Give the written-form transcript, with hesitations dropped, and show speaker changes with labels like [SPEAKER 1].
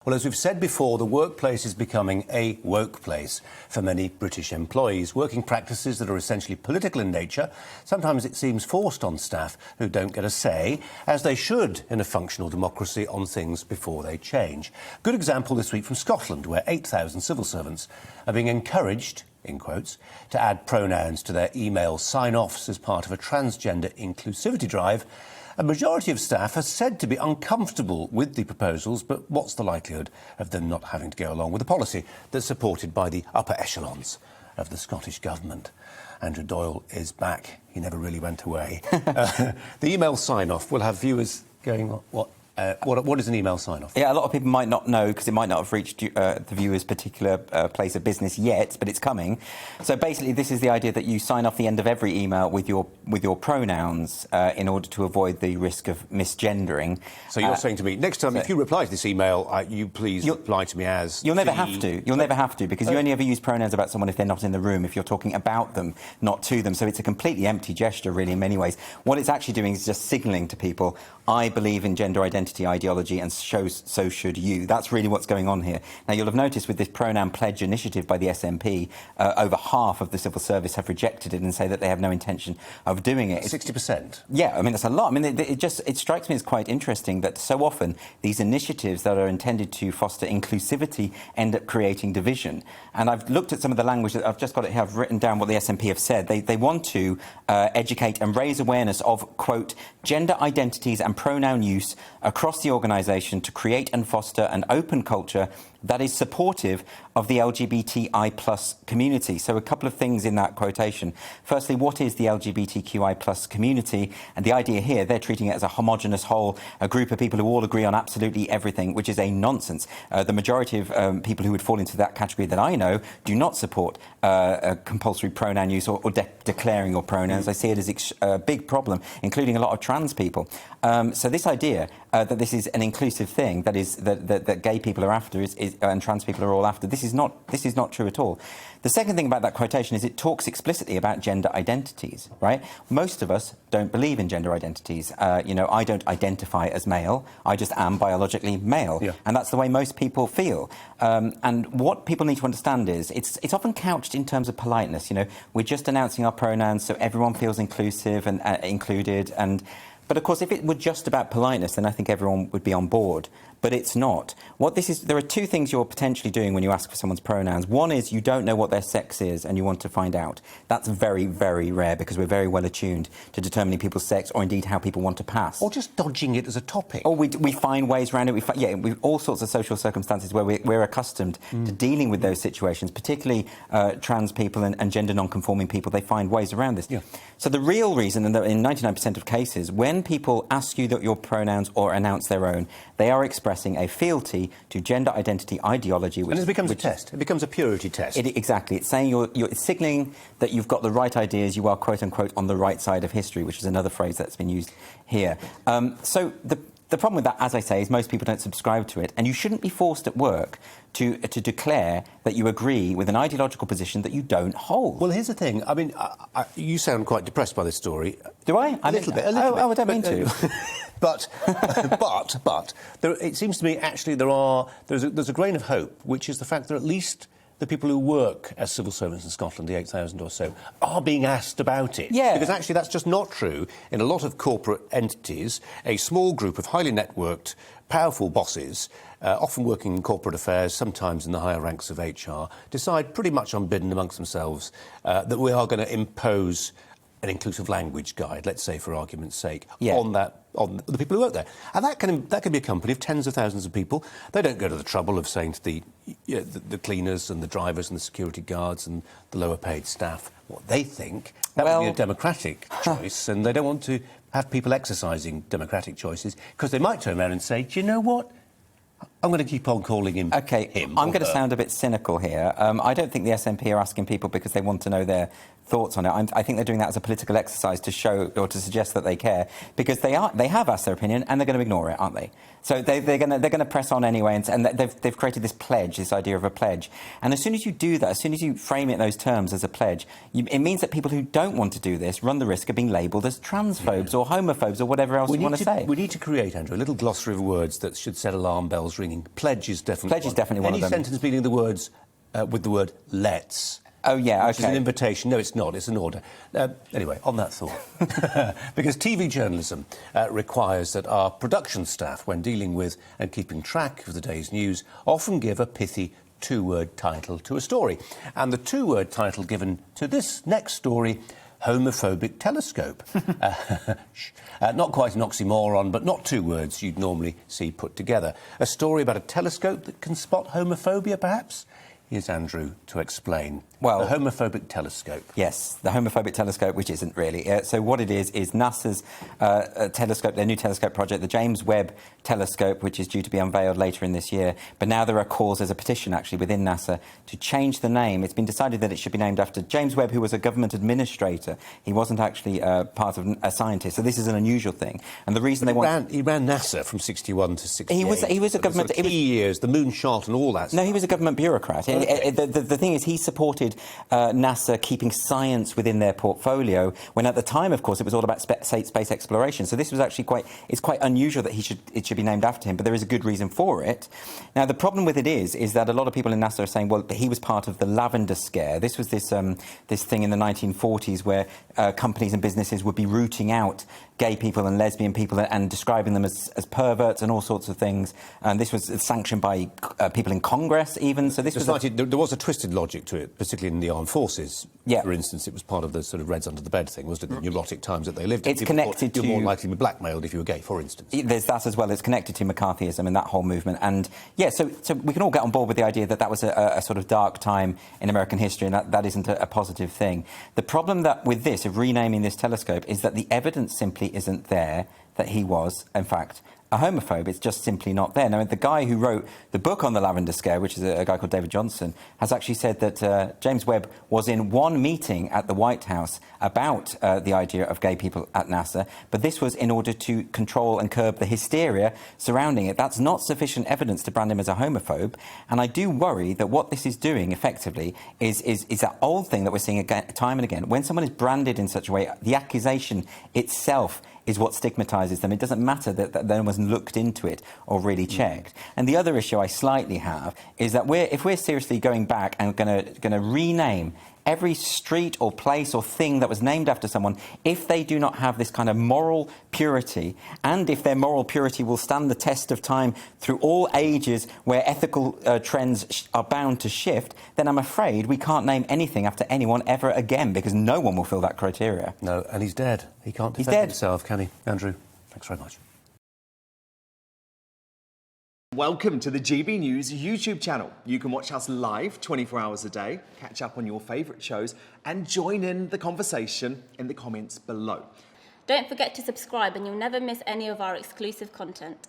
[SPEAKER 1] Well, as we've said before, the workplace is becoming a woke place for many British employees. Working practices that are essentially political in nature. Sometimes it seems forced on staff who don't get a say, as they should in a functional democracy, on things before they change. Good example this week from Scotland, where 8,000 civil servants are being encouraged, in quotes, to add pronouns to their email sign-offs as part of a transgender inclusivity drive. A majority of staff are said to be uncomfortable with the proposals, but what's the likelihood of them not having to go along with a policy that's supported by the upper echelons of the Scottish Government? Andrew Doyle is back. He never really went away. The email sign-off will have viewers going, what is an email sign-off?
[SPEAKER 2] Yeah, a lot of people might not know because it might not have reached the viewer's particular place of business yet, but it's coming. So basically, this is the idea that you sign off the end of every email with your pronouns in order to avoid the risk of misgendering.
[SPEAKER 1] So you're saying to me, next time, if you reply to this email, you please reply to me as...
[SPEAKER 2] You'll never have to. You'll never have to, because you only ever use pronouns about someone if they're not in the room, if you're talking about them, not to them. So it's a completely empty gesture, really, in many ways. What it's actually doing is just signalling to people, I believe in gender identity ideology, and so should you. That's really what's going on here. Now, you'll have noticed with this pronoun pledge initiative by the SNP, over half of the civil service have rejected it and say that they have no intention of doing it.
[SPEAKER 1] 60%?
[SPEAKER 2] Yeah, I mean, that's a lot. I mean, it strikes me as quite interesting that so often these initiatives that are intended to foster inclusivity end up creating division. And I've looked at some of the language that I've just got it here. I've written down what the SNP have said. They want to educate and raise awareness of, quote, gender identities and pronoun use across the organisation to create and foster an open culture that is supportive of the LGBTI plus community. So a couple of things in that quotation. Firstly, what is the LGBTQI plus community? And the idea here, they're treating it as a homogenous whole, a group of people who all agree on absolutely everything, which is a nonsense. The majority of people who would fall into that category that I know do not support a compulsory pronoun use or declaring your pronouns. I see it as a big problem, including a lot of trans people. So this idea that this is an inclusive thing, that is that gay people are after and trans people are all after, this is not true at all. The second thing about that quotation is it talks explicitly about gender identities, right? Most of us don't believe in gender identities. You know, I don't identify as male. I just am biologically male. Yeah. And that's the way most people feel. And what people need to understand is it's often couched in terms of politeness. You know, we're just announcing our pronouns so everyone feels inclusive and included. But of course, if it were just about politeness, then I think everyone would be on board. But it's not. There are two things you're potentially doing when you ask for someone's pronouns. One is you don't know what their sex is and you want to find out. That's very, very rare because we're very well attuned to determining people's sex or indeed how people want to pass.
[SPEAKER 1] Or just dodging it as a topic.
[SPEAKER 2] Or we find ways around it. We all sorts of social circumstances where we're accustomed to dealing with those situations, particularly trans people and gender non-conforming people. They find ways around this. Yeah. So the real reason, and in 99% of cases, when people ask you that your pronouns or announce their own, they are expressing a fealty to gender identity ideology.
[SPEAKER 1] And it becomes a test. It becomes a purity test.
[SPEAKER 2] Exactly. It's saying it's signalling that you've got the right ideas, you are, quote-unquote, on the right side of history, which is another phrase that's been used here. So the problem with that, as I say, is most people don't subscribe to it, and you shouldn't be forced at work to declare that you agree with an ideological position that you don't hold.
[SPEAKER 1] Well, here's the thing. I mean, you sound quite depressed by this story.
[SPEAKER 2] Do I?
[SPEAKER 1] A little bit.
[SPEAKER 2] I don't mean to.
[SPEAKER 1] But it seems to me actually there's a grain of hope, which is the fact that at least the people who work as civil servants in Scotland, the 8,000 or so, are being asked about it.
[SPEAKER 2] Yeah.
[SPEAKER 1] Because actually that's just not true in a lot of corporate entities. A small group of highly networked, powerful bosses, often working in corporate affairs, sometimes in the higher ranks of HR, decide pretty much unbidden amongst themselves that we are going to impose an inclusive language guide, let's say for argument's sake, on the people who work there. And that can be a company of tens of thousands of people. They don't go to the trouble of saying to the cleaners and the drivers and the security guards and the lower paid staff what they think. That would be a democratic choice, and they don't want to have people exercising democratic choices because they might turn around and say, do you know what? I'm going to keep on calling him him.
[SPEAKER 2] I'm going to sound a bit cynical here. I don't think the SNP are asking people because they want to know their thoughts on it. I think they're doing that as a political exercise to show or to suggest that they care, because they have asked their opinion and they're going to ignore it, aren't they? So they're going to press on anyway, and they've created this pledge, this idea of a pledge. And as soon as you do that, as soon as you frame it in those terms as a pledge, it means that people who don't want to do this run the risk of being labelled as transphobes or homophobes or whatever else you want to say.
[SPEAKER 1] We need to create, Andrew, a little glossary of words that should set alarm bells ringing meaning. Pledge is definitely
[SPEAKER 2] Pledge is definitely one of them.
[SPEAKER 1] Any sentence beginning the words with the word let's.
[SPEAKER 2] Oh, yeah,
[SPEAKER 1] Which
[SPEAKER 2] OK.
[SPEAKER 1] is an invitation. No, it's not. It's an order. Anyway, on that thought. Because TV journalism requires that our production staff, when dealing with and keeping track of the day's news, often give a pithy two-word title to a story. And the two-word title given to this next story, Homophobic Telescope. Not quite an oxymoron, but not two words you'd normally see put together. A story about a telescope that can spot homophobia, perhaps? Here's Andrew to explain.
[SPEAKER 2] Well,
[SPEAKER 1] the homophobic telescope.
[SPEAKER 2] Yes, the homophobic telescope, which isn't really. So what it is NASA's telescope, their new telescope project, the James Webb Telescope, which is due to be unveiled later in this year. But now there are calls, there's a petition actually within NASA to change the name. It's been decided that it should be named after James Webb, who was a government administrator. He wasn't actually part of a scientist, so this is an unusual thing. And the reason
[SPEAKER 1] he ran NASA from 61 to 68.
[SPEAKER 2] He was a government...
[SPEAKER 1] Key years, the moonshot and all that stuff.
[SPEAKER 2] No, he was a government bureaucrat. Okay. The thing is, he supported NASA keeping science within their portfolio, when at the time, of course, it was all about space exploration. So this was actually it's quite unusual that it should be named after him, but there is a good reason for it. Now, the problem with it is that a lot of people in NASA are saying, well, he was part of the lavender scare. This was this thing in the 1940s where companies and businesses would be rooting out gay people and lesbian people and describing them as perverts and all sorts of things. And this was sanctioned by people in Congress even. So this was...
[SPEAKER 1] There was a twisted logic to it, particularly in the armed forces.
[SPEAKER 2] Yeah.
[SPEAKER 1] For instance, it was part of the sort of Reds under the bed thing, wasn't it? The neurotic times that they lived in.
[SPEAKER 2] It's connected to...
[SPEAKER 1] You're more likely to be blackmailed if you were gay, for instance.
[SPEAKER 2] There's that as well. It's connected to McCarthyism and that whole movement. And, yeah, so we can all get on board with the idea that was a sort of dark time in American history, and that isn't a positive thing. The problem with this, of renaming this telescope, is that the evidence simply isn't there that he was, in fact, a homophobe. It's just simply not there. Now, the guy who wrote the book on the lavender scare, which is a guy called David Johnson, has actually said that James Webb was in one meeting at the White House about the idea of gay people at NASA, but this was in order to control and curb the hysteria surrounding it. That's not sufficient evidence to brand him as a homophobe, and I do worry that what this is doing, effectively, is that old thing that we're seeing again, time and again. When someone is branded in such a way, the accusation itself is what stigmatises them. It doesn't matter that no one's looked into it or really checked. And the other issue I slightly have is that if we're seriously going back and going to rename every street or place or thing that was named after someone, if they do not have this kind of moral purity, and if their moral purity will stand the test of time through all ages where ethical trends are bound to shift, then I'm afraid we can't name anything after anyone ever again, because no one will fill that criteria.
[SPEAKER 1] No, and he's dead. He can't defend himself, can he? Andrew, thanks very much.
[SPEAKER 3] Welcome to the GB News YouTube channel. You can watch us live 24 hours a day, catch up on your favourite shows and join in the conversation in the comments below.
[SPEAKER 4] Don't forget to subscribe and you'll never miss any of our exclusive content.